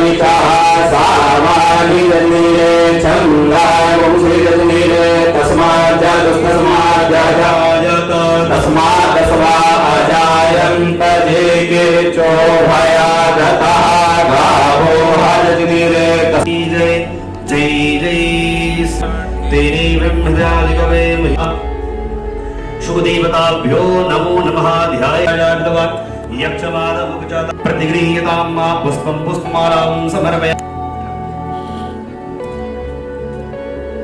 विचाः सामानि जन्मीरे छन्दाय वंशीजन्मीरे तस्माज्जातस्तस्माज्जाजायत तस्मादस्वा अजायन्त जेके चोभयादतः गावो हजन्मीरे जय जय जय तेरे ब्रह्मदादिकवे शुभदेवताभ्यो नमो नमः ध्यायार्धवा यक्षमादमुपचात प्रतिगृह्यतां मा पुष्पं पुष्पमालां समर्पयामि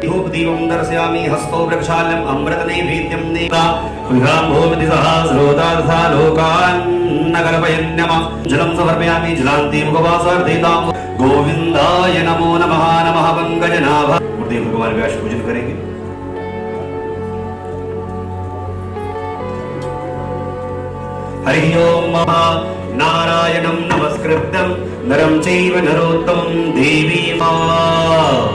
धूपदीपं दर्शयामि हस्तो वृक्षाल्यम् अमृतनैवेद्यं नेता विराम्भोमिति सहस्रोदार्था लोकान् न कल्पयन्यम जलं समर्पयामि जलान्ति मुखवासार्थितां गोविन्दाय नमो नमः नमः पंकजनाभ। गुरुदेव भगवान व्यास पूजन करेंगे। हरि ओम नारायणं नमस्कृत्यं नरं चैव नरोत्तमं देवीं पाप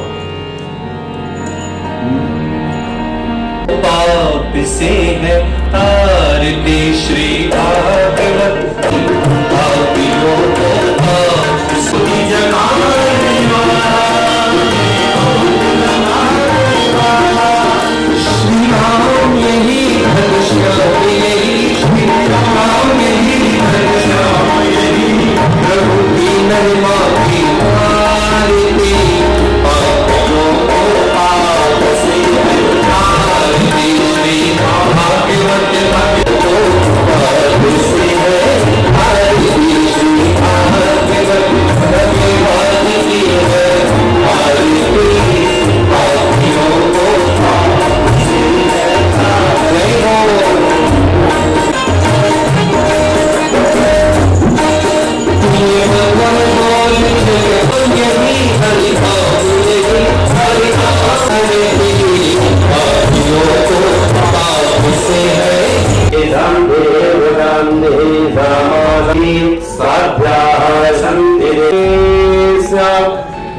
से है तारते श्री भागवत पापियों को पाप से जगाने वाला श्री राम यही घनश्याम यही श्री राम यही घनश्याम यही प्रभु की महिमा की तारते पापियों को पाप से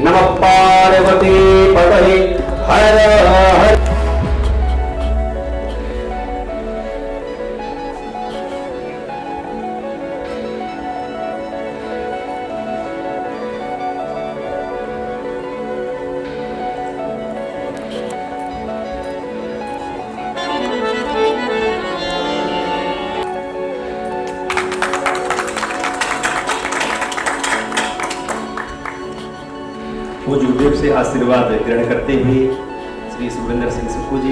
नमः पार्वती पतये हर हर। पूज्य गुरुदेव से आशीर्वाद ग्रहण करते हुए श्री सुरेंद्र सिंह सुक्कू जी।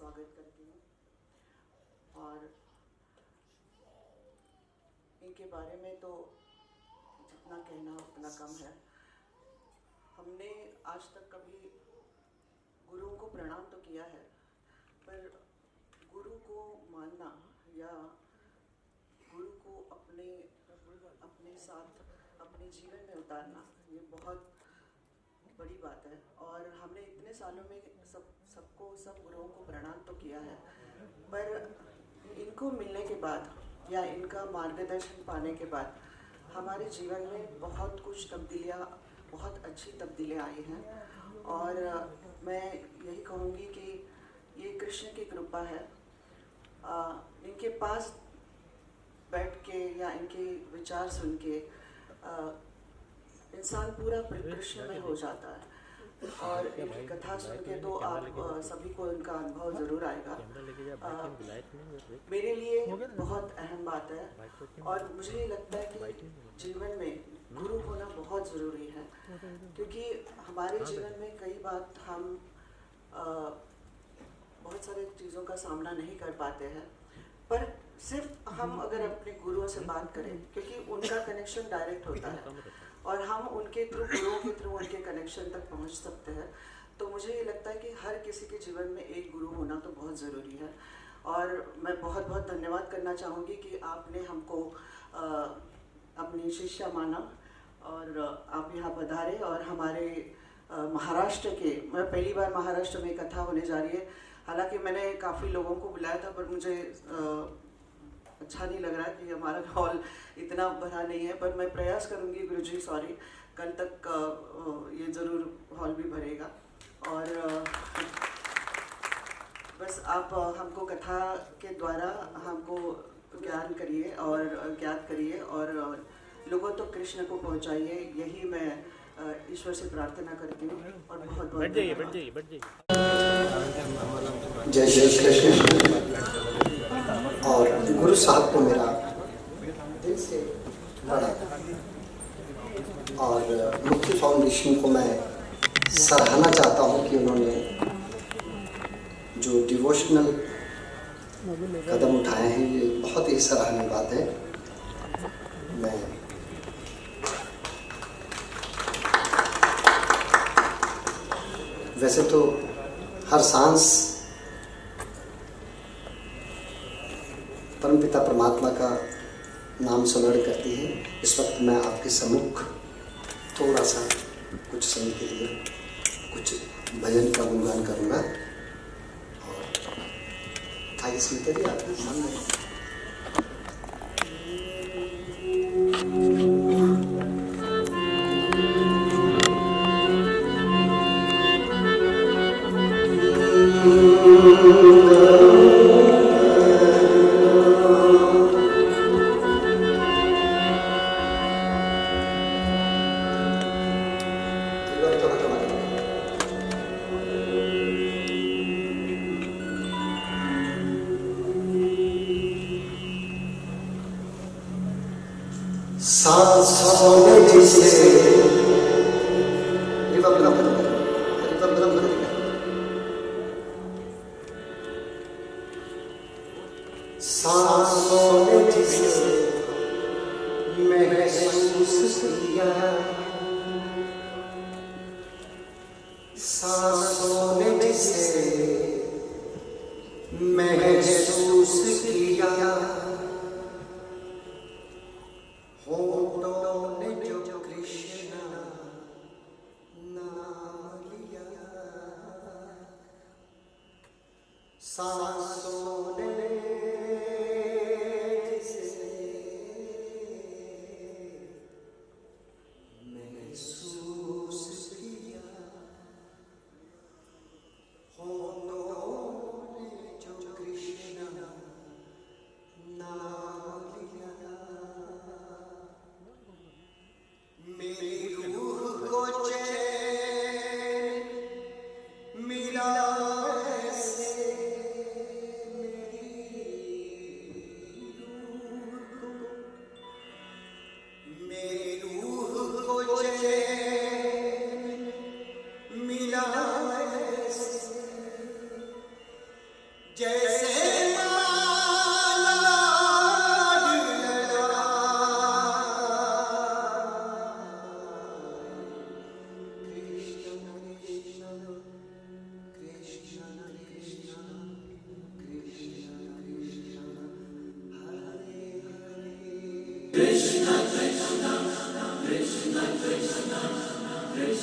स्वागत करती हूँ और इनके बारे में तो जितना कहना उतना कम है। हमने आज तक कभी गुरुओं को प्रणाम तो किया है, पर गुरु को मानना या गुरु को अपने साथ अपने जीवन में उतारना ये बहुत बड़ी बात है। और हमने इतने सालों में सब गुरुओं को प्रणाम तो किया है, पर इनको मिलने के बाद या इनका मार्गदर्शन पाने के बाद हमारे जीवन में बहुत कुछ तब्दीलियाँ, बहुत अच्छी तब्दीलियाँ आई हैं। और मैं यही कहूँगी कि ये कृष्ण की कृपा है। इनके पास बैठ के या इनके विचार सुन के इंसान पूरा कृष्ण में हो जाता है। और इनकी कथा सुन के तो आप सभी को इनका अनुभव ज़रूर आएगा। मेरे लिए बहुत अहम बात है और मुझे ये लगता है कि जीवन में गुरु होना बहुत ज़रूरी है, क्योंकि हमारे जीवन में कई बार हम बहुत सारी चीज़ों का सामना नहीं कर पाते हैं, पर सिर्फ हम अगर अपने गुरुओं से बात करें, क्योंकि उनका कनेक्शन डायरेक्ट होता है और हम उनके थ्रू, गुरुओं के थ्रू उनके कनेक्शन तक पहुंच सकते हैं। तो मुझे ये लगता है कि हर किसी के जीवन में एक गुरु होना तो बहुत ज़रूरी है। और मैं बहुत बहुत धन्यवाद करना चाहूँगी कि आपने हमको अपनी शिष्या माना और आप यहाँ पधारे। और हमारे महाराष्ट्र के, मैं पहली बार महाराष्ट्र में कथा होने जा रही है। हालांकि मैंने काफ़ी लोगों को बुलाया था, पर मुझे अच्छा नहीं लग रहा है कि हमारा हॉल इतना भरा नहीं है, पर मैं प्रयास करूंगी गुरुजी, सॉरी, कल तक ये ज़रूर हॉल भी भरेगा। और बस आप हमको कथा के द्वारा हमको ज्ञान करिए और ज्ञात करिए और लोगों तो कृष्ण को पहुंचाइए, यही मैं ईश्वर से प्रार्थना करती हूँ। और बहुत बहुत जय श्री कृष्ण। और गुरु साहब को मेरा दिल से बड़ा, और मुक्ति फाउंडेशन को मैं सराहना चाहता हूँ कि उन्होंने जो डिवोशनल कदम उठाए हैं, ये बहुत ही सराहनीय बात है। मैं वैसे तो हर सांस परमपिता परमात्मा का नाम स्मरण करती है। इस वक्त मैं आपके सम्मुख थोड़ा सा कुछ समय के लिए कुछ भजन का गुणगान करूँगा। और आइए सुनते रहिए आपके सामने। सांसों में जिसे सांसों में जिसे महसूस किया, सांसों ने जिसे महसूस किया, होठों ने जो कृष्ण नाम लिया, सांसों ने जिसे महसूस किया, होठों ने जो कृष्ण नाम लिया, मेरी रूह को चैन मिला ऐसे, मेरी रूह को चैन मिला ऐसे, जैसे Krishna Krishna Krishna Krishna Krishna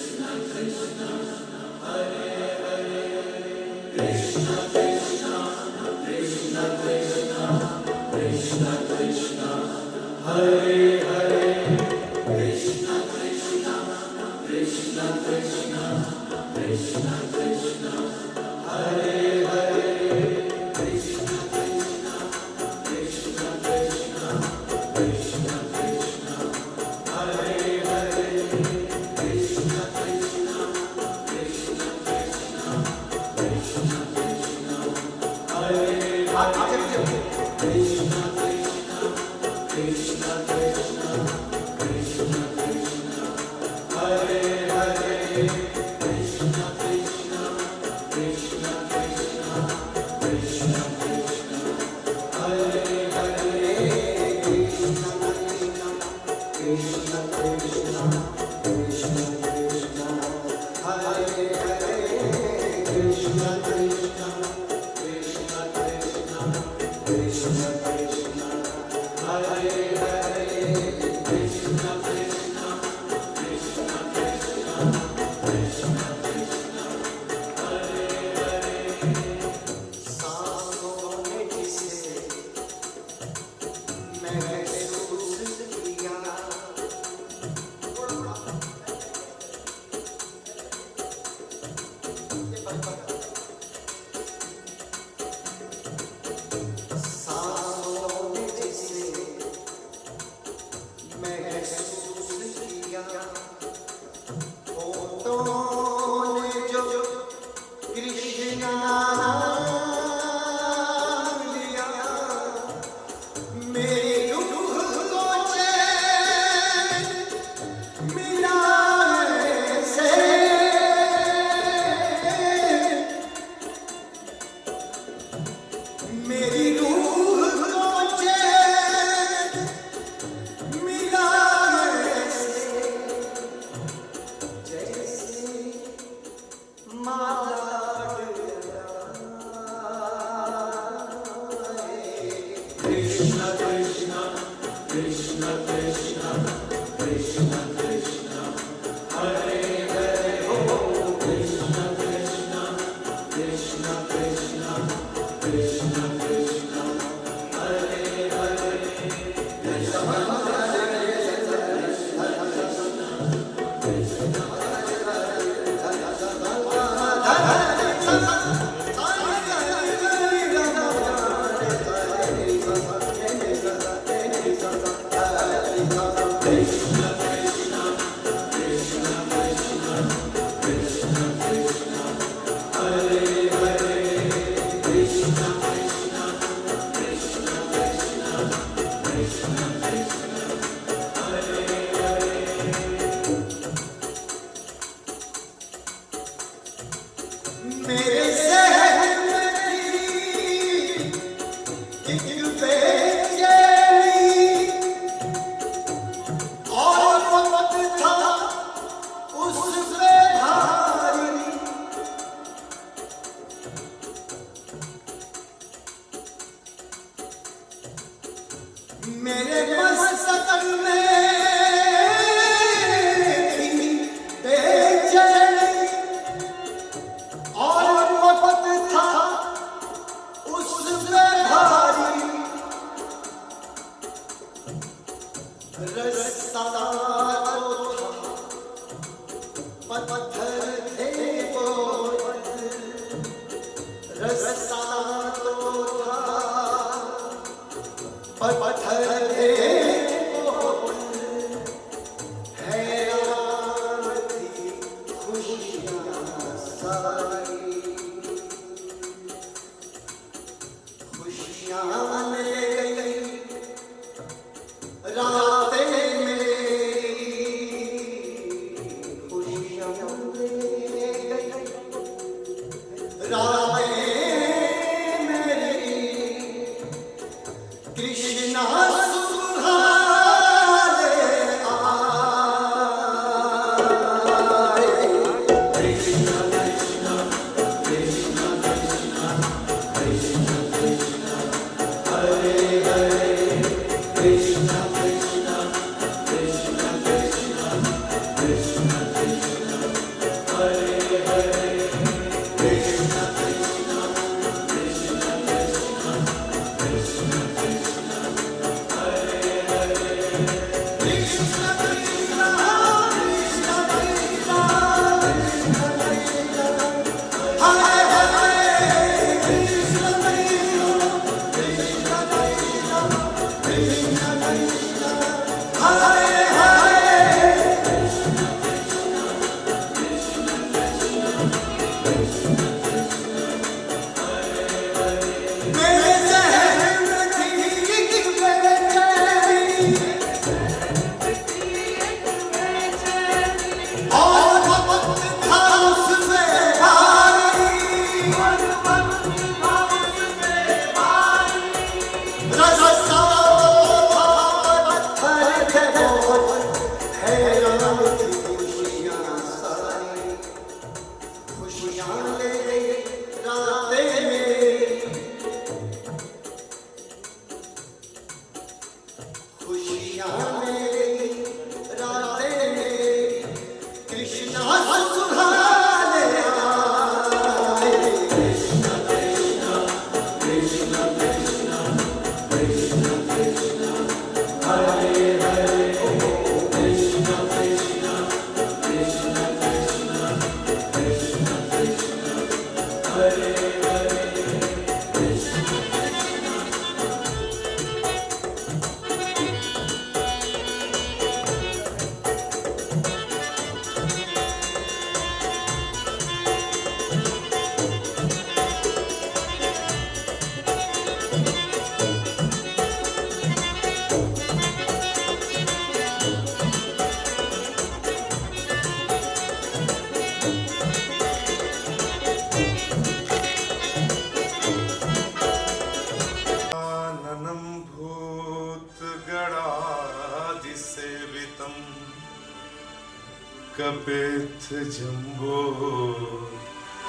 कपित जम्बो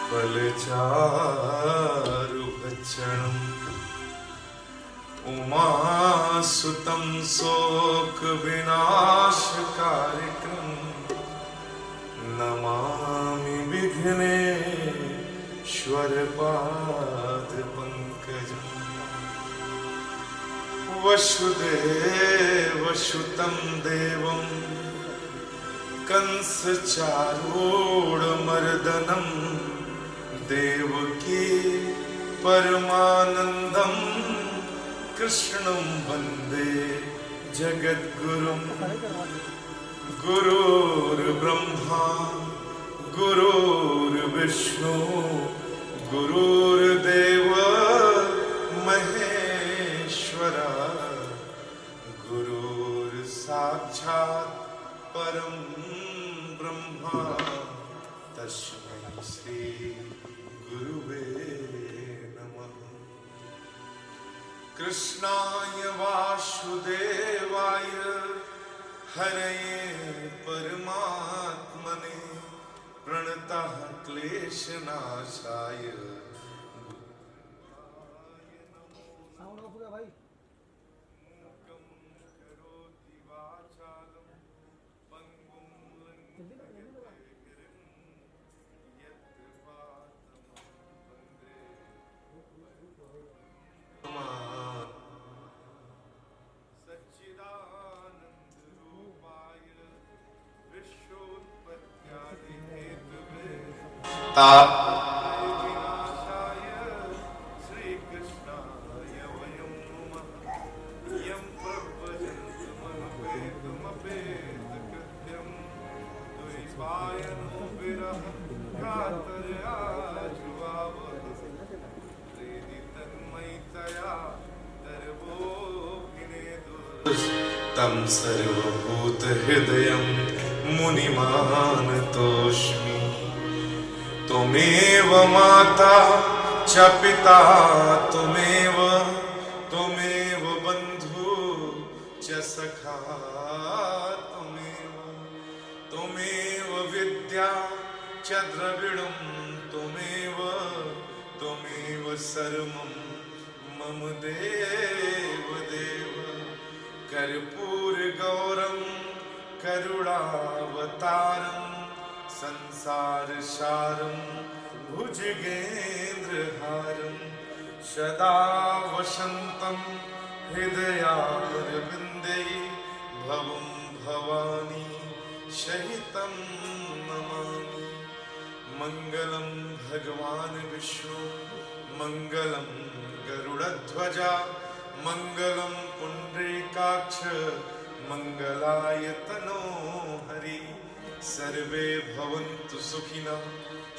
फलचारु भक्षणम् उमासुतं शोक विनाशकारिकम् नमामि विघ्नेश्वर पाद पंकजम् वसुदेव सुतं देवम् कंसचारूढमर्दनं देवकी परमानन्दं कृष्णं वन्दे जगद्गुरुं गुरुर्ब्रह्मा गुरुर्विष्णु गुरुर्देव महेश्वरा गुरुर्साक्षात् परं ब्रह्मा तस्मै श्री गुरुवे नमः। कृष्णाय वासुदेवाय हरये परमात्मने प्रणतः क्लेशनाशाय विनाशाय श्री कृष्णाय वयं नमः। यं प्रव्रजन्तमनुपेतमपेतकृत्यं द्वैपायनो विरह कातर्याजुवावः प्रेरितन्मयितया दर्भोऽभिनेदुः तं सर्वभूतहृदयं मुनिमानतोऽस्मि। त्वमेव माता च पिता त्वमेव बन्धु च सखा त्वमेव विद्या च द्रविणं त्वमेव सर्वं मम देव कर्पूरगौरं करुणावतारं संसारसारं भुजगेन्द्रहारं सदा वसन्तं हृदयारविन्दे भवं भवानी सहितं नमामि। मङ्गलं भगवान् विष्णु मङ्गलं गरुडध्वजा मङ्गलं पुण्डरीकाक्ष मङ्गलायतनो हरि। सर्वे भवन्तु सुखिनः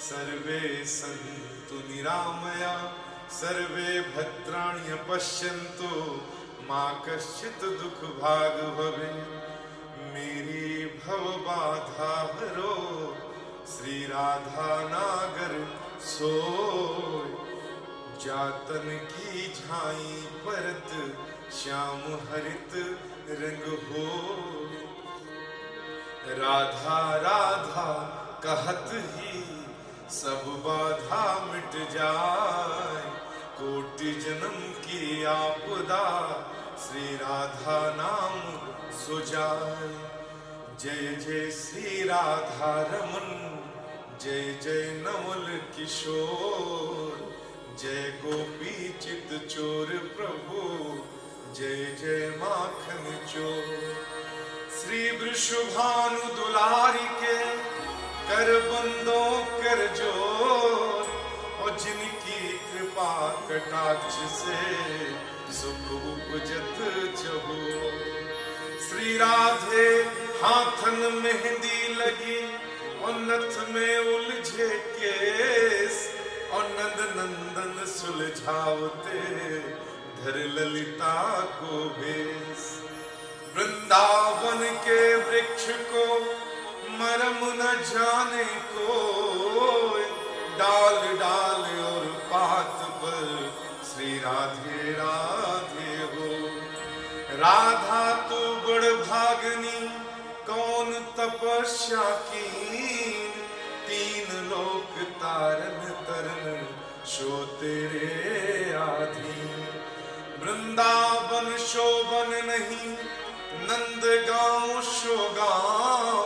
सर्वे सन्तु निरामया सर्वे भद्राणि पश्यन्तु मा कश्चित् दुःखभाग् भवेत्। मेरी भवबाधा हरो श्री राधा नागर सोय जातन की झाई परत श्याम हरित रंग हो। राधा राधा कहत ही सब बाधा मिट जाए कोटि जन्म की आपदा श्री राधा नाम सुजाए। जय जय श्री राधा रमन जय जय नवल किशोर जय गोपी चित चोर प्रभु जय जय माखन चोर। श्री वृषभानु दुलारी के कर बंदों कर जोर, और जिनकी कृपा कटाक्ष से सुख उपजत चहो। श्री राधे हाथन मेहंदी लगी और नथ में उलझे केस, और नंद नंदन सुलझावते धर ललिता को भेस। वृंदावन के वृक्ष को मरम न जाने कोई, डाल डाल और पात पर श्री राधे राधे हो। राधा तू बड़ भागनी कौन तपस्या कीन, तीन लोक तारन तरन शो तेरे आधीन। वृंदावन शोभन नहीं नंद गांव शो गांव,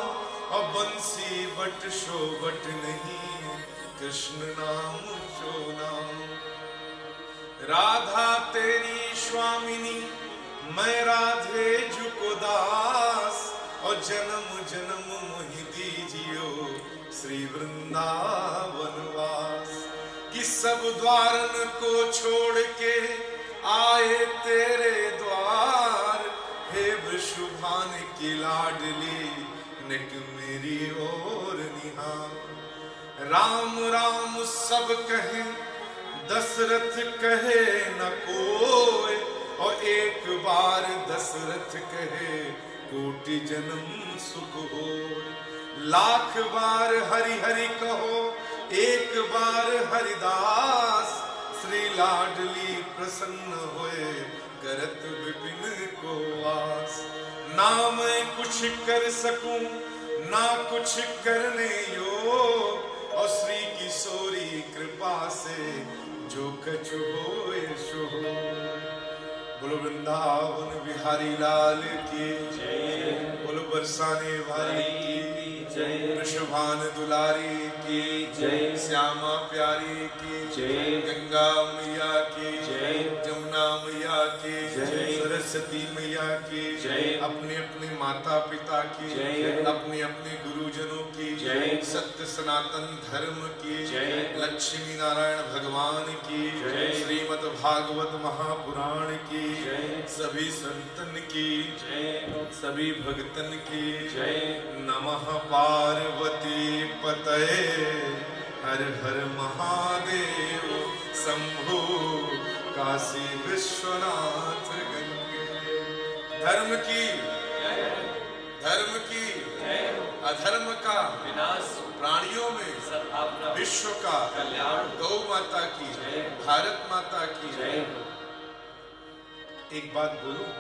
और बंसी बट शो बट नहीं कृष्ण नाम शो नाम। राधा तेरी स्वामिनी मैं राधे जुको दास, और जन्म जन्म मोहि दीजियो श्री वृंदावन वास। कि सब द्वारन को छोड़ के आए तेरे द्वार, हे वृषभान की लाडली नेक मेरी ओर निहार। राम राम सब कहे दशरथ कहे न कोई, और एक बार दशरथ कहे कोटि जन्म सुख हो। लाख बार हरि हरि कहो एक बार हरिदास, श्री लाडली प्रसन्न होए करत विपिन को वास। ना मैं कुछ कर सकूं ना कुछ करने योग, और श्री किशोरी कृपा से जो कछु होए सो हो। बोलो वृंदावन बिहारी लाल की जय, बोलो बरसाने वाली की जय, वृषभान दुलारी की जय, श्यामा प्यारी की जय, गंगा मैया की जय, जमुना मैया की जय, सरस्वती मैया की जय, अपने अपने माता पिता की जय, अपने अपने गुरुजनों की जय, सत्य सनातन धर्म की जय, लक्ष्मी नारायण भगवान की जय, श्रीमद् भागवत महापुराण की जय, सभी संतन की जय, सभी भक्तन की जय। नमः पार्वती पतये हर हर महादेव शंभो काशी विश्वनाथ गंगे। धर्म की अधर्म का विनाश, प्राणियों में विश्व का कल्याण, गौ माता की भारत माता की जय। एक बात बोलूं,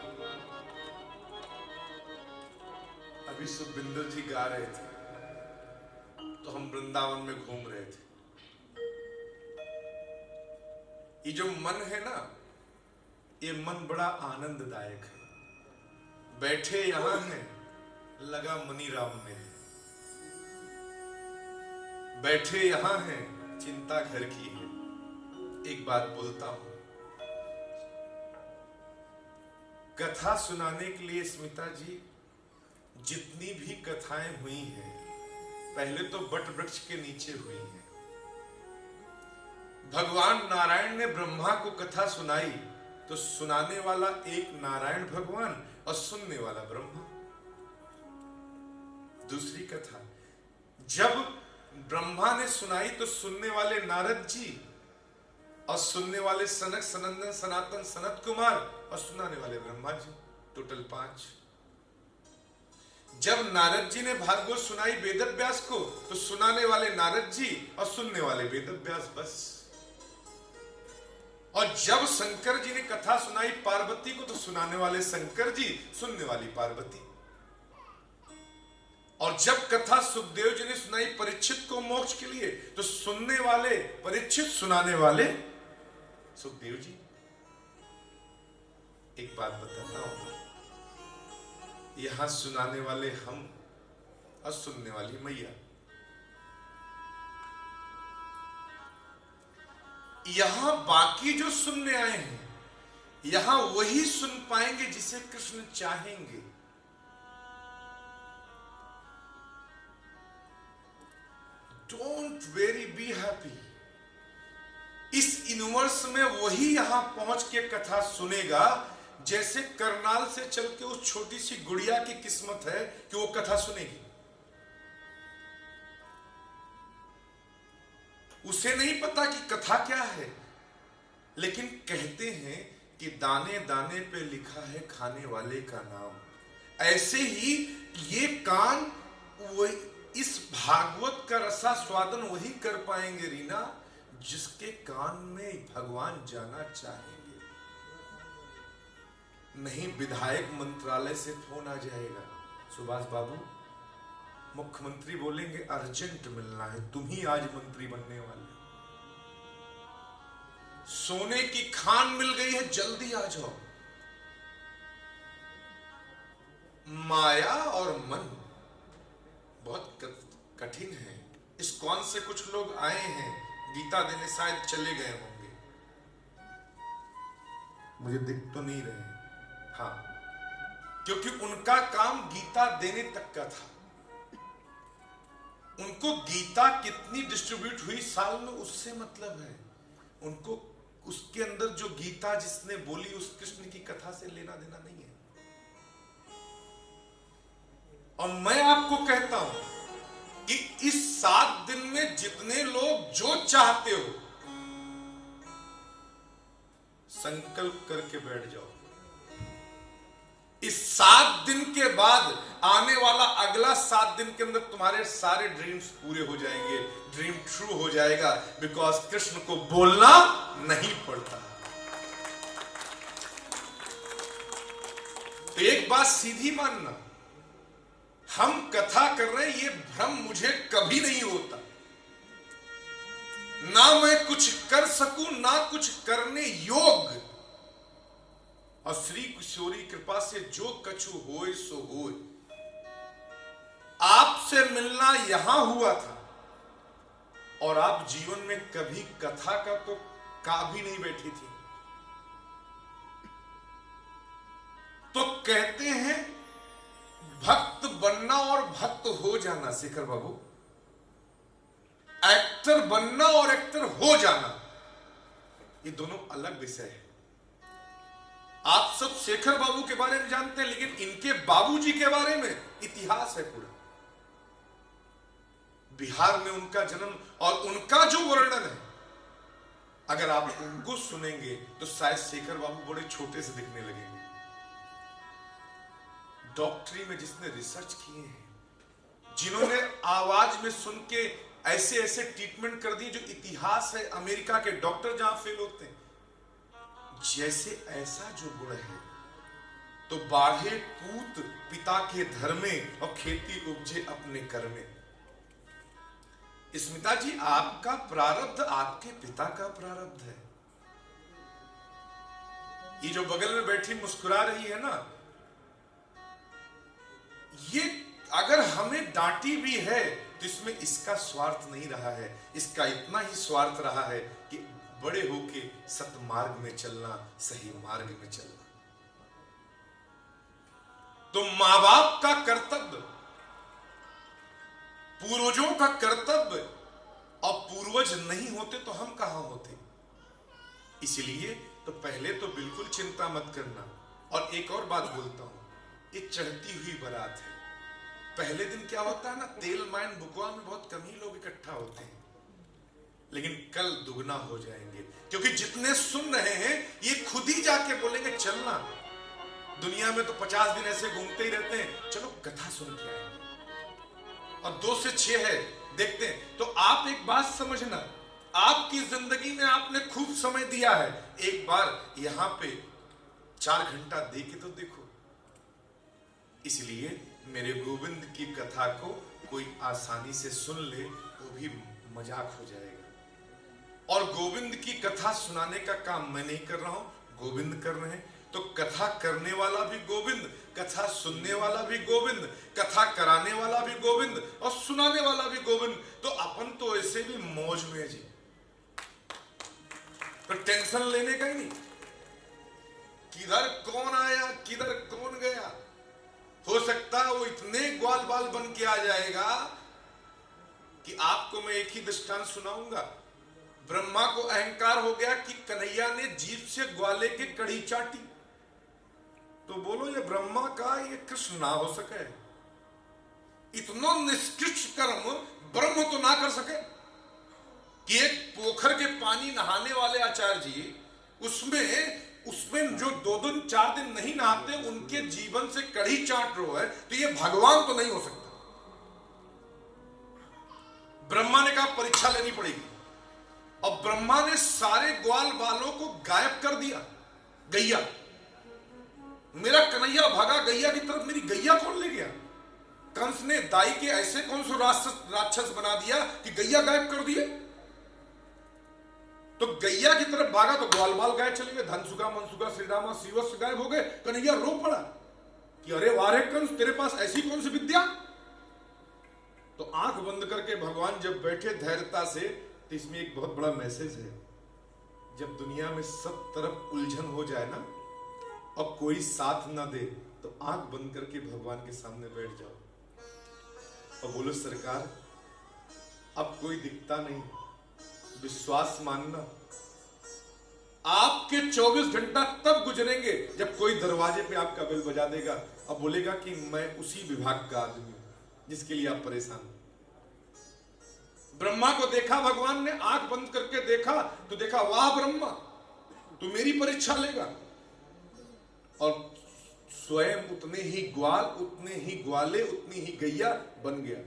अभी सुखविंदर जी गा रहे थे तो हम वृंदावन में घूम रहे थे। ये जो मन है ना, ये मन बड़ा आनंददायक है। बैठे यहां है लगा मनी राम में, बैठे यहां है चिंता घर की है। एक बात बोलता हूं, कथा सुनाने के लिए स्मिता जी जितनी भी कथाएं हुई हैं पहले तो बट वृक्ष के नीचे हुई हैं। भगवान नारायण ने ब्रह्मा को कथा सुनाई तो सुनाने वाला एक नारायण भगवान और सुनने वाला ब्रह्मा। दूसरी कथा जब ब्रह्मा ने सुनाई तो सुनने वाले नारद जी और सुनने वाले सनक सनंदन सनातन सनत कुमार और सुनाने वाले ब्रह्मा जी, टोटल 5। जब नारद जी ने भागवत सुनाई वेदव्यास को तो सुनाने वाले नारद जी और सुनने वाले वेदव्यास, बस। और जब शंकर जी ने कथा सुनाई पार्वती को तो सुनाने वाले शंकर जी, सुनने वाली पार्वती। और जब कथा सुखदेव जी ने सुनाई परीक्षित को मोक्ष के लिए तो सुनने वाले परीक्षित, सुनाने वाले सुखदेव जी। एक बात बताता हूं, यहां सुनाने वाले हम और सुनने वाली मैया। यहां बाकी जो सुनने आए हैं, यहां वही सुन पाएंगे जिसे कृष्ण चाहेंगे। Don't very be happy. इस यूनिवर्स में वही यहां पहुंच के कथा सुनेगा जैसे करनाल से चल के उस छोटी सी गुड़िया की किस्मत है कि वो कथा सुनेगी। उसे नहीं पता कि कथा क्या है, लेकिन कहते हैं कि दाने दाने पे लिखा है खाने वाले का नाम। ऐसे ही ये कान वही इस भागवत का रसास्वादन वही कर पाएंगे रीना, जिसके कान में भगवान जाना चाहेंगे। नहीं विधायक मंत्रालय से फोन आ जाएगा, सुभाष बाबू मुख्यमंत्री बोलेंगे अर्जेंट मिलना है, तुम ही आज मंत्री बनने वाले। सोने की खान मिल गई है, जल्दी आ जाओ। माया और मन बहुत कठिन है। इस्कॉन से कुछ लोग आए हैं, गीता देने शायद चले गए होंगे, मुझे दिख तो नहीं रहे। हाँ, क्योंकि उनका काम गीता देने तक का था। उनको गीता कितनी डिस्ट्रीब्यूट हुई साल में उससे मतलब है, उनको उसके अंदर जो गीता जिसने बोली उस कृष्ण की कथा से लेना देना नहीं है। और मैं आपको कहता हूं कि इस 7 दिन में जितने लोग जो चाहते हो संकल्प करके बैठ जाओ। इस 7 दिन के बाद आने वाला अगला 7 दिन के अंदर तुम्हारे सारे ड्रीम्स पूरे हो जाएंगे, ड्रीम ट्रू हो जाएगा, बिकॉज कृष्ण को बोलना नहीं पड़ता। तो एक बात सीधी मानना, हम कथा कर रहे हैं, ये भ्रम मुझे कभी नहीं होता। ना मैं कुछ कर सकूं, ना कुछ करने योग्य। और श्री किशोरी कृपा से जो कछु होए सो होए। आपसे मिलना यहां हुआ था, और आप जीवन में कभी कथा का तो का भी नहीं बैठी थी। तो कहते हैं भक्त बनना और भक्त हो जाना, शेखर बाबू, एक्टर बनना और एक्टर हो जाना, ये दोनों अलग विषय है। आप सब शेखर बाबू के बारे में जानते हैं, लेकिन इनके बाबूजी के बारे में इतिहास है पूरा। बिहार में उनका जन्म और उनका जो वर्णन है, अगर आप उनको सुनेंगे तो शायद शेखर बाबू बड़े छोटे से दिखने लगेंगे। डॉक्टरी में जिसने रिसर्च किए हैं, जिन्होंने आवाज में सुन के ऐसे ऐसे ट्रीटमेंट कर दिए जो इतिहास है, अमेरिका के डॉक्टर जहां फेल होते हैं, जैसे ऐसा जो गुण है तो बाढ़े पूत पिता के धर में और खेती उपजे अपने कर में। स्मिता जी, आपका प्रारब्ध आपके पिता का प्रारब्ध है। ये जो बगल में बैठी मुस्कुरा रही है ना, ये अगर हमें डांटी भी है तो इसमें इसका स्वार्थ नहीं रहा है, इसका इतना ही स्वार्थ रहा है कि बड़े होके सतमार्ग में चलना, सही मार्ग में चलना। तो मां बाप का कर्तव्य, पूर्वजों का कर्तव्य, और पूर्वज नहीं होते तो हम कहां होते। इसलिए तो पहले तो बिल्कुल चिंता मत करना। और एक और बात बोलता हूं, ये चढ़ती हुई बारात है। पहले दिन क्या होता है ना, तेल माइन बुकवा में बहुत कम ही लोग इकट्ठा होते हैं, लेकिन कल दुगना हो जाएंगे, क्योंकि जितने सुन रहे हैं ये खुद ही जाके बोलेंगे चलना। दुनिया में तो 50 दिन ऐसे घूमते ही रहते हैं, चलो कथा सुन के आएंगे। और 2 से 6 है, देखते हैं। तो आप एक बात समझना, आपकी जिंदगी में आपने खूब समय दिया है, एक बार यहां पे 4 घंटा दे के तो देखो। इसलिए मेरे गोविंद की कथा को कोई आसानी से सुन ले वो भी मजाक हो जाएगा। और गोविंद की कथा सुनाने का काम मैं नहीं कर रहा हूं, गोविंद कर रहे हैं। तो कथा करने वाला भी गोविंद, कथा सुनने वाला भी गोविंद, कथा कराने वाला भी गोविंद, और सुनाने वाला भी गोविंद। तो अपन तो ऐसे भी मौज में जी। पर टेंशन लेने का ही नहीं, किधर कौन आया किधर कौन गया। हो सकता है वो इतने ग्वाल बाल बन के आ जाएगा कि आपको मैं एक ही दृष्टांत सुनाऊंगा। ब्रह्मा को अहंकार हो गया कि कन्हैया ने जीभ से ग्वाले की कड़ी चाटी, तो बोलो ये ब्रह्मा का ये कृष्ण ना हो सके, इतना निष्कृष्ट कर्म ब्रह्म तो ना कर सके कि एक पोखर के पानी नहाने वाले आचार्य जी उसमें जो 2 दिन 4 दिन नहीं नहाते उनके जीवन से कड़ी चाट रहा है, तो ये भगवान तो नहीं हो सकता। ब्रह्मा ने कहा परीक्षा लेनी पड़ेगी, और ब्रह्मा ने सारे ग्वाल बालों को गायब कर दिया। गैया, मेरा कन्हैया भागा गैया की तरफ, मेरी गैया कौन ले गया? कंस ने दाई के ऐसे कौन से राक्षस बना दिया कि गैया गायब कर दिए। तो गैया की तरफ भागा तो ग्वाल बाल गायब चले गए, धनसुखा मनसुखा श्रीरामा श्रीवत्स गायब हो गए। कन्हैया रो पड़ा कि अरे वारे कंस, तेरे पास ऐसी कौन सी विद्या। तो आंख बंद करके भगवान जब बैठे धैर्यता से, तो इसमें एक बहुत बड़ा मैसेज है। जब दुनिया में सब तरफ उलझन हो जाए ना और कोई साथ ना दे, तो आंख बंद करके भगवान के सामने बैठ जाओ और बोलो सरकार अब कोई दिखता नहीं, विश्वास मानना। आपके 24 घंटा तब गुजरेंगे जब कोई दरवाजे पे आपका बेल बजा देगा और बोलेगा कि मैं उसी विभाग का आदमी हूं जिसके लिए आप परेशान। ब्रह्मा को देखा भगवान ने, आंख बंद करके देखा तो देखा वाह ब्रह्मा तू मेरी परीक्षा लेगा, और स्वयं उतने ही ग्वाल, उतने ही ग्वाले, उतनी ही गैया बन गया।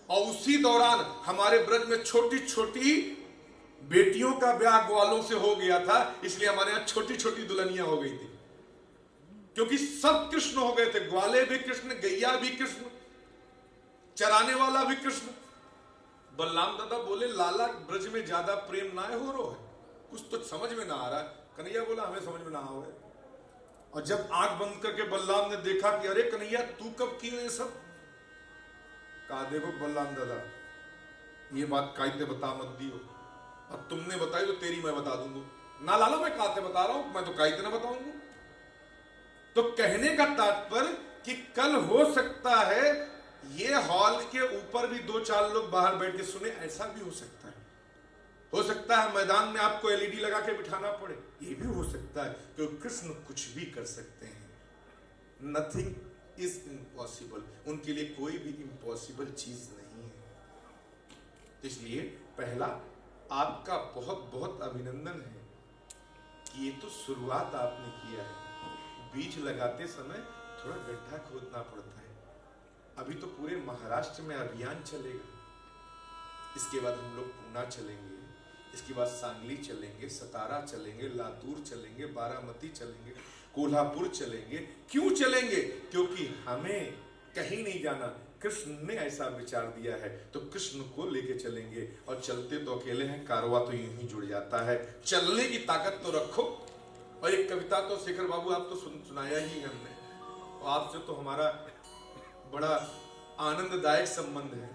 और उसी दौरान हमारे ब्रज में छोटी छोटी बेटियों का ब्याह ग्वालों से हो गया था, इसलिए हमारे यहां छोटी छोटी दुल्हनियां हो गई थी, क्योंकि सब कृष्ण हो गए थे। ग्वाले भी कृष्ण, गैया भी कृष्ण, चराने वाला भी कृष्ण। बलराम दादा बोले लाला ब्रज में ज्यादा प्रेम ना हो रहा है, कुछ तो समझ में ना आ रहा है। कन्हैया बोला हमें समझ में ना आ रहा है। और जब आंख बंद करके बलराम ने देखा कि अरे कन्हैया तू कब किए ये सब, कहा देखो बलराम दादा ये बात कायते बता मत दियो, अब तुमने बताई तो तेरी मैं बता दूंगा ना लाला, मैं कायते बता रहा हूं, मैं तो कायते ना बताऊंगा। तो कहने का तात्पर्य कि कल हो सकता है ये हॉल के ऊपर भी 2-4 लोग बाहर बैठ के सुने, ऐसा भी हो सकता है। हो सकता है मैदान में आपको एलईडी लगा के बिठाना पड़े, ये भी हो सकता है, क्योंकि कृष्ण कुछ भी कर सकते हैं। नथिंग इज इम्पॉसिबल, उनके लिए कोई भी इम्पॉसिबल चीज नहीं है। इसलिए पहला आपका बहुत बहुत अभिनंदन है कि ये तो शुरुआत आपने किया है। बीज लगाते समय थोड़ा गड्ढा खोदना पड़ता है। अभी तो पूरे महाराष्ट्र में अभियान चलेगा, इसके बाद हम लोग पूना चलेंगे, इसके बाद सांगली चलेंगे, सतारा चलेंगे, लातूर चलेंगे, बारामती चलेंगे, कोल्हापुर चलेंगे। क्यों चलेंगे? क्योंकि हमें कहीं नहीं जाना, कृष्ण ने ऐसा विचार दिया है, तो कृष्ण को लेके चलेंगे। और चलते तो अकेले हैं, कारवा तो यूं ही जुड़ जाता है। चलने की ताकत तो रखो। और एक कविता तो शेखर बाबू आप तो सुनाया ही हमने, और आपसे तो हमारा बड़ा आनंददायक संबंध है।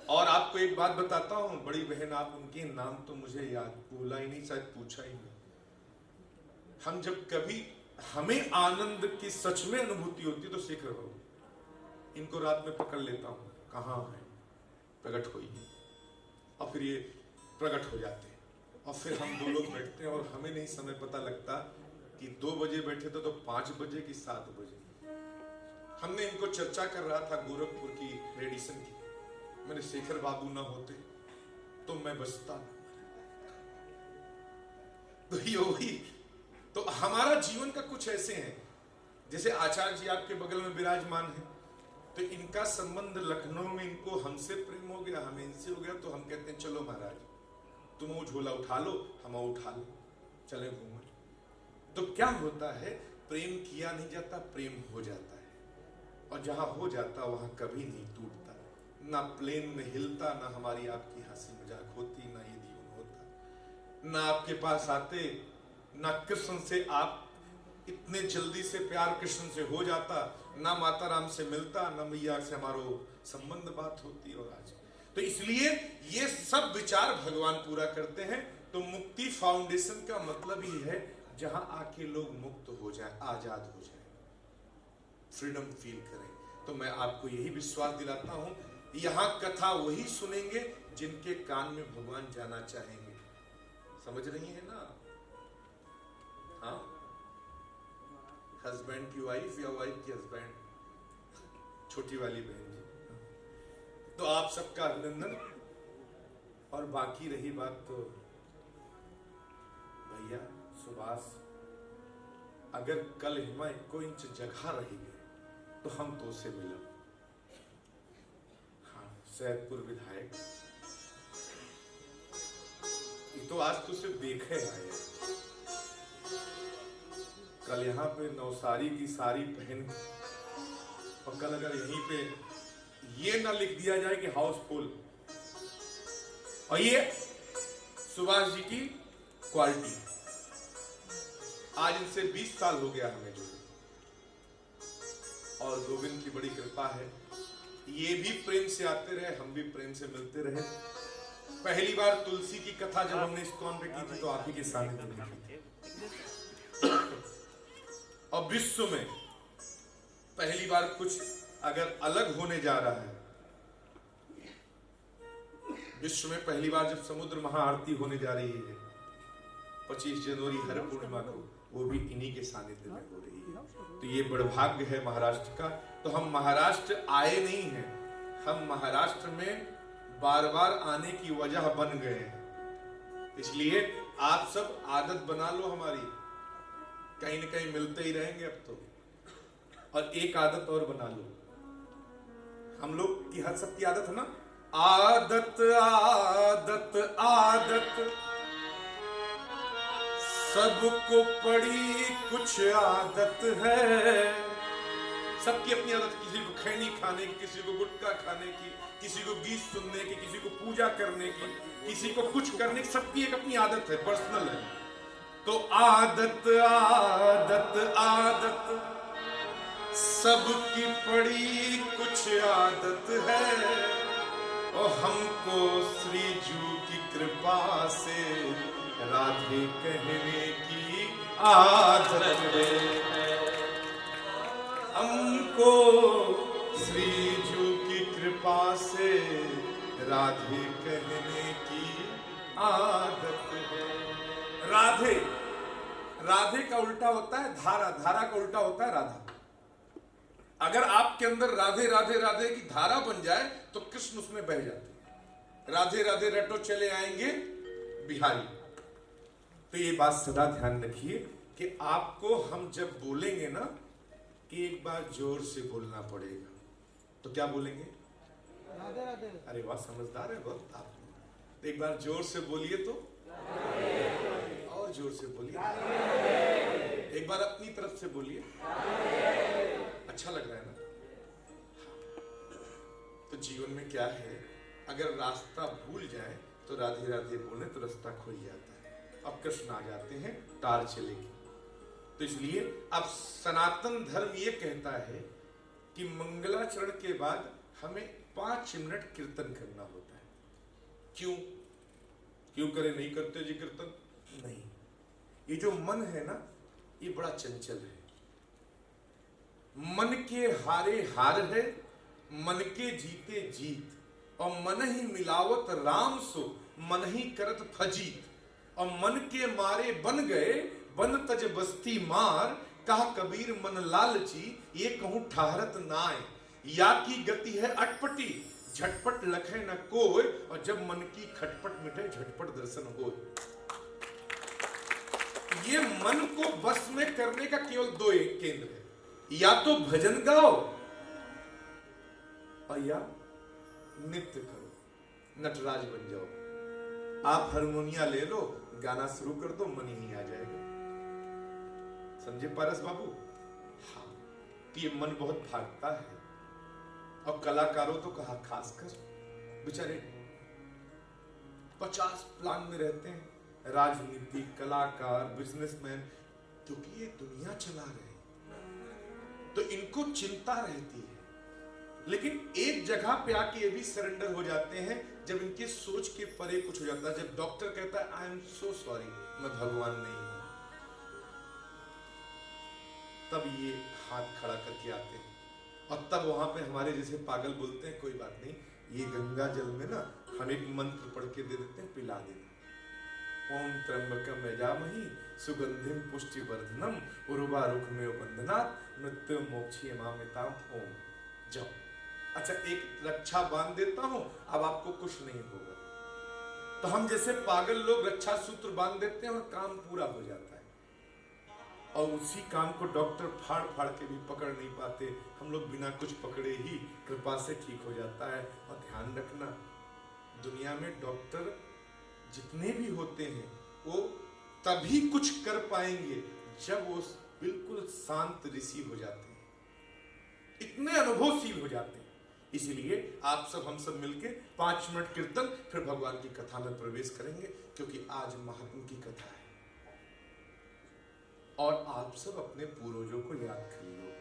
और आपको एक बात बताता हूं, बड़ी बहन आप उनके नाम तो मुझे याद भूला ही नहीं, शायद पूछा ही नहीं। हम जब कभी हमें आनंद की सच में अनुभूति होती तो शेखर बाबू, इनको रात में पकड़ लेता हूं, कहां है, प्रकट हुई, और फिर ये प्रकट हो जाते हैं, और फिर हम 2 लोग बैठते हैं और हमें नहीं समय पता लगता कि 2 बजे बैठे थे तो 5 बजे कि 7 बजे। हमने इनको चर्चा कर रहा था गोरखपुर की मेडिसिन की, मेरे शेखर बाबू ना होते तो मैं बचता। तो ये तो हमारा जीवन का कुछ ऐसे हैं, जैसे आचार्य जी आपके बगल में विराजमान है, तो इनका संबंध लखनऊ में, इनको हमसे प्रेम हो गया, हमें इनसे हो गया, तो हम कहते हैं चलो महाराज तुम वो झोला उठा लो, हम उठा लो, चले घूमने। तो क्या होता है, प्रेम किया नहीं जाता, प्रेम हो जाता है। और जहां हो जाता वहां कभी नहीं टूटता, ना प्लेन में हिलता, ना हमारी आपकी हंसी मजाक होती, ना ये जीवन होता, ना आपके पास आते, ना कृष्ण से आप इतने जल्दी से प्यार कृष्ण से हो जाता, ना माता राम से मिलता, ना मैया से हमारो संबंध बात होती। और आज तो इसलिए ये सब विचार भगवान पूरा करते हैं। तो मुक्ति फाउंडेशन का मतलब ही है जहां आके लोग मुक्त हो जाए, आजाद हो जाए, फ्रीडम फील करें। तो मैं आपको यही विश्वास दिलाता हूं, यहां कथा वही सुनेंगे जिनके कान में भगवान जाना चाहेंगे। समझ रही है ना? हाँ, हस्बैंड की वाइफ या वाइफ की हस्बैंड, छोटी वाली बहन जी। तो आप सबका अभिनंदन। और बाकी रही बात तो भैया सुभाष, अगर कल हिमा 1 इंच जगह रही गई तो हम तो से मिला। हाँ, सैदपुर विधायक, ये तो आज तो सिर्फ देखे आए, कल यहाँ पे नौसारी की साड़ी पहन, और कल अगर यहीं पे ये ना लिख दिया जाए कि हाउसफुल, और ये सुभाष जी की क्वालिटी। आज इनसे 20 साल हो गया हमें जुड़े, और गोविंद की बड़ी कृपा है, ये भी प्रेम से आते रहे, हम भी प्रेम से मिलते रहे। पहली बार तुलसी की कथा जब हमने इस्कॉन पे की थी तो आप ही के सानिध्य में की थी। और विश्व में पहली बार कुछ अगर अलग होने जा रहा है, विश्व में पहली बार जब समुद्र महाआरती होने जा रही है 25 जनवरी हर पूर्णिमा को, वो भी इन्हीं के सानिध्य में हो रही है। तो ये बड़भाग्य है महाराष्ट्र का। तो हम महाराष्ट्र आए नहीं हैं, हम महाराष्ट्र में बार बार आने की वजह बन गए हैं। इसलिए आप सब आदत बना लो हमारी, कहीं न कहीं मिलते ही रहेंगे अब तो। और एक आदत और बना लो, हम लोग की हर सबकी आदत है ना, आदत आदत आदत, सबको पड़ी कुछ आदत है। सबकी अपनी आदत, किसी को खैनी खाने की, किसी को गुटखा खाने की, किसी को गीत सुनने की, किसी को पूजा करने की, किसी को कुछ करने की, सबकी एक अपनी आदत है, पर्सनल है। तो आदत आदत आदत, सबकी पड़ी कुछ आदत है, और हमको श्री जू की कृपा से राधे कहने की आदत है। हमको श्री जू की कृपा से राधे कहने की आदत है। राधे, राधे का उल्टा होता है धारा, धारा का उल्टा होता है राधा। अगर आपके अंदर राधे राधे राधे की धारा बन जाए तो कृष्ण उसमें बह जाते हैं। राधे राधे रटो चले आएंगे बिहारी। तो ये बात सदा ध्यान रखिए कि आपको हम जब बोलेंगे ना कि एक बार जोर से बोलना पड़ेगा, तो क्या बोलेंगे? राधे राधे। अरे वाह, समझदार है बहुत आप। तो एक बार जोर से बोलिए, तो और जोर से बोलिए, एक बार अपनी तरफ से बोलिए, अच्छा लग रहा है ना? तो जीवन में क्या है, अगर रास्ता भूल जाए तो राधे राधे बोले तो रास्ता खुल जाता है। अब कृष्ण आ जाते हैं, तार चलेगी। तो इसलिए अब सनातन धर्म ये कहता है कि मंगलाचरण के बाद हमें 5 मिनट कीर्तन करना होता है। क्यों? क्यों करें? नहीं करते जी कीर्तन? नहीं, ये जो मन है ना, ये बड़ा चंचल है। मन के हारे हार है, मन के जीते जीत, और मन ही मिलावत राम सो मन ही करत फजीत। और मन के मारे बन गए बन तज बस्ती मार, कहा कबीर मन लालची ये कहूं ठहरत नाय। या की गति है अटपटी झटपट लखे न कोय, और जब मन की खटपट मिटे झटपट दर्शन होय। ये मन को बस में करने का केवल 2 केंद्र है, या तो भजन गाओ और या नृत्य करो, नटराज बन जाओ। आप हारमोनिया ले लो, गाना शुरू कर दो, मन ही आ जाएगा। समझे पारस बाबू? हाँ, तो ये मन बहुत भागता है, और कलाकारों तो कहा खासकर बेचारे 50 प्लान में रहते हैं, राजनीति, कलाकार, बिजनेसमैन, क्योंकि ये दुनिया चला रहे हैं तो इनको चिंता रहती है। लेकिन एक जगह पे आके ये भी सरेंडर हो जाते हैं जब इनके सोच के परे कुछ हो जाता है। जब डॉक्टर कहता है आई एम सो सॉरी, मैं भगवान नहीं हूं, तब ये हाथ खड़ा करके आते हैं। और तब वहां पे हमारे जैसे पागल बोलते हैं कोई बात नहीं, ये गंगा जल में ना हम एक मंत्र पढ़ के दे देते हैं, पिला देना। ओम त्र्यंबकम यजामहि सुगंधिम पुष्टिवर्धनम उर्वारुकमेव बंधनात् मृत्युर्मोक्षयमामृताम्। ओम जाओ। अच्छा, एक रक्षा बांध देता हूं, अब आपको कुछ नहीं होगा। तो हम जैसे पागल लोग रक्षा सूत्र बांध देते हैं और काम पूरा हो जाता है। और उसी काम को डॉक्टर फाड़ फाड़ के भी पकड़ नहीं पाते, हम लोग बिना कुछ पकड़े ही कृपा से ठीक हो जाता है। और ध्यान रखना, दुनिया में डॉक्टर जितने भी होते हैं वो तभी कुछ कर पाएंगे जब वो बिल्कुल शांत ऋषि हो जाते हैं, इतने अनुभवशील हो जाते हैं। इसीलिए आप सब हम सब मिलके 5 मिनट कीर्तन, फिर भगवान की कथा में प्रवेश करेंगे, क्योंकि आज महात्मा की कथा है। और आप सब अपने पूर्वजों को याद कर लो,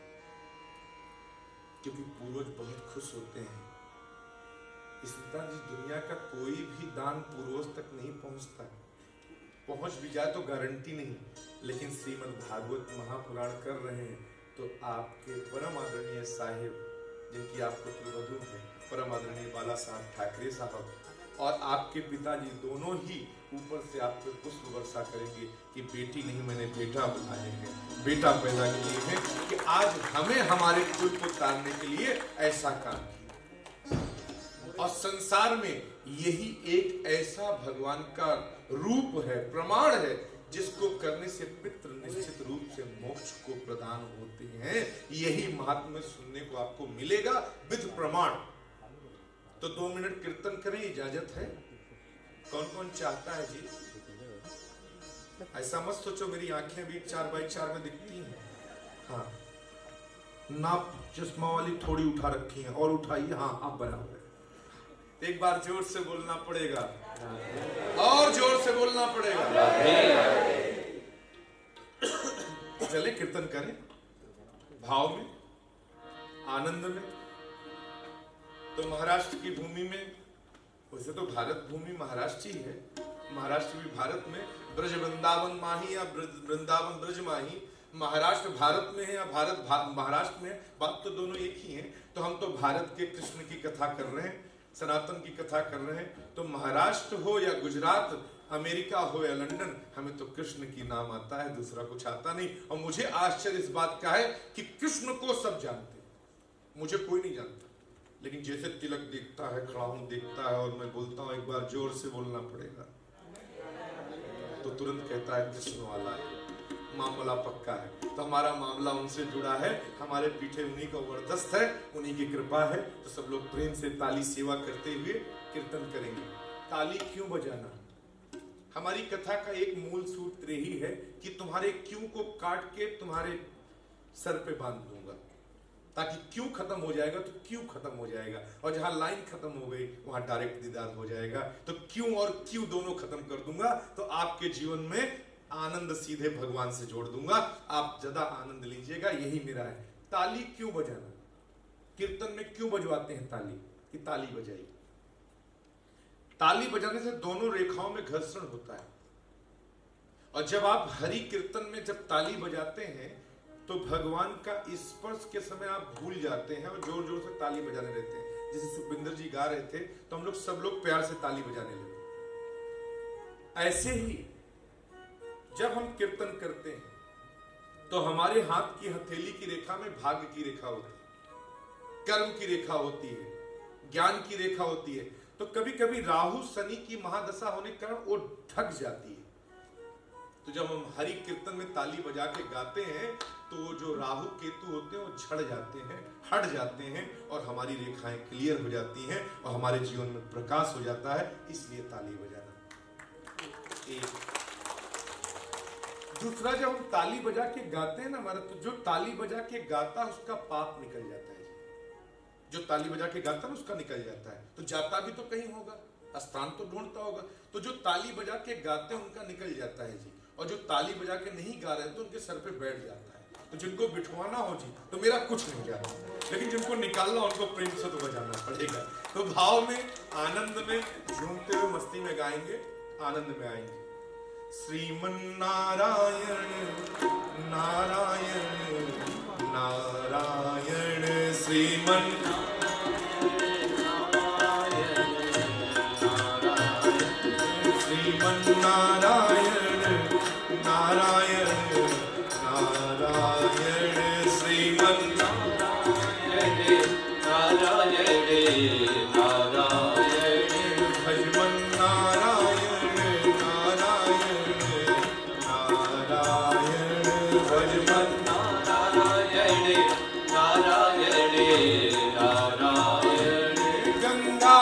क्योंकि पूर्वज बहुत खुश होते हैं। इस दुनिया का कोई भी दान पूर्वज तक नहीं पहुंचता, पहुंच भी जाए तो गारंटी नहीं। लेकिन श्रीमद् भागवत महापुराण कर रहे हैं तो आपके परम आदरणीय साहिब, जिनकी आपको पुत्रवधू है, परम आदरणीय बाला साहब ठाकरे साहब, और आपके पिताजी दोनों ही ऊपर से आप पे पुष्प वर्षा करेंगे कि बेटी नहीं, मैंने बेटा बुलाए हैं, बेटा पैदा किए हैं कि आज हमें हमारे कुल को तारने के लिए ऐसा काम किया। और संसार में यही एक ऐसा भगवान का रूप है, प्रमाण है, जिसको करने से पितृ निश्चित रूप से मोक्ष को प्रदान होते हैं। यही महात्म्य सुनने को आपको मिलेगा विद प्रमाण। तो 2 मिनट कीर्तन करें, इजाजत है? कौन कौन चाहता है जी? ऐसा मत सोचो मेरी आंखें भी 4x4 में दिखती हैं। हाँ, नाप चश्मा वाली थोड़ी उठा रखी है, और उठाइए। हाँ, आप बराबर है। एक बार जोर से बोलना पड़ेगा, और जोर से बोलना पड़ेगा। चले कीर्तन करें भाव में, आनंद में। तो महाराष्ट्र की भूमि में, वैसे तो भारत भूमि महाराष्ट्र ही है, महाराष्ट्र भी भारत में, ब्रज वृंदावन माही या वृंदावन ब्रज माही, महाराष्ट्र भारत में है या भारत महाराष्ट्र में, बात तो दोनों एक ही है। तो हम तो भारत के कृष्ण की कथा कर रहे हैं, सनातन की कथा कर रहे हैं। तो महाराष्ट्र हो या गुजरात, अमेरिका हो या लंदन, हमें तो कृष्ण की नाम आता है, दूसरा कुछ आता नहीं। और मुझे आश्चर्य इस बात का है कि कृष्ण को सब जानते, मुझे कोई नहीं जानता। लेकिन जैसे तिलक देखता है, खड़ा हूं देखता है, और मैं बोलता हूं एक बार जोर से बोलना पड़ेगा, तो तुरंत कहता है कृष्ण वाला है, मामला पक्का है। तो हमारा मामला उनसे जुड़ा है, हमारे पीछे उन्हीं का वरदस्त है, उन्हीं की कृपा है। तो सब लोग प्रेम से ताली सेवा करते हुए कीर्तन करेंगे। ताली क्यों बजाना? हमारी कथा का एक मूल सूत्र यही है कि तुम्हारे क्यों को काट के तुम्हारे सर पे बांध दूंगा, ताकि क्यों खत्म हो जाएगा तो क्यों खत्म हो जाएगा, और जहां लाइन खत्म हो गई वहां डायरेक्ट दीदार हो जाएगा। तो क्यों और क्यों दोनों खत्म कर दूंगा, तो आपके जीवन में आनंद सीधे भगवान से जोड़ दूंगा। आप ज्यादा आनंद लीजिएगा, यही मेरा है। ताली क्यों बजाना? कीर्तन में क्यों बजवाते हैं ताली? कि ताली बजाई, ताली बजाने से दोनों रेखाओं में घर्षण होता है। और जब आप हरि कीर्तन में जब ताली बजाते हैं तो भगवान का स्पर्श के समय आप भूल जाते हैं और जोर जोर से ताली बजाने रहते हैं। जैसे सुखविंदर जी गा रहे थे तो हम लोग सब लोग प्यार से ताली बजाने लगे। ऐसे ही जब हम कीर्तन करते हैं तो हमारे हाथ की हथेली की रेखा में भाग्य की रेखा होती है, कर्म की रेखा होती है, ज्ञान की रेखा होती है। तो कभी कभी राहु शनि की महादशा होने के कारण वो ढक जाती है। तो जब हम हरि कीर्तन में ताली बजा के गाते हैं तो वो जो राहु केतु होते हैं वो झड़ जाते हैं, हट जाते हैं, और हमारी रेखाएं क्लियर हो जाती हैं और हमारे जीवन में प्रकाश हो जाता है। इसलिए ताली बजाना। एक दूसरा, जब हम ताली बजा के गाते हैं ना हमारा, तो जो ताली बजा के गाता है उसका पाप निकल जाता है। जो ताली बजा के गाता है उसका निकल जाता है। तो जाता भी तो कहीं होगा, स्थान तो ढूंढता होगा। तो जो ताली बजा के गाते हैं उनका निकल जाता है जी, और जो ताली बजा के नहीं गा रहे तो उनके सर पे बैठ जाता है। तो जिनको बिठवाना हो जी तो मेरा कुछ नहीं जाता, लेकिन जिनको निकालना उनको प्रेम से तो बजाना पड़ेगा। तो भाव में, आनंद में, झूमते हुए मस्ती में गाएंगे, आनंद में आएंगे। श्रीमन नारायण नारायण नारायण, श्रीमन श्रीमन नारायण नारायण नारायण, श्रीमन नारायण नारायण, भजमन नारायण नारायण नारायण, भजमन नारायण नारायण नारायण, गंगा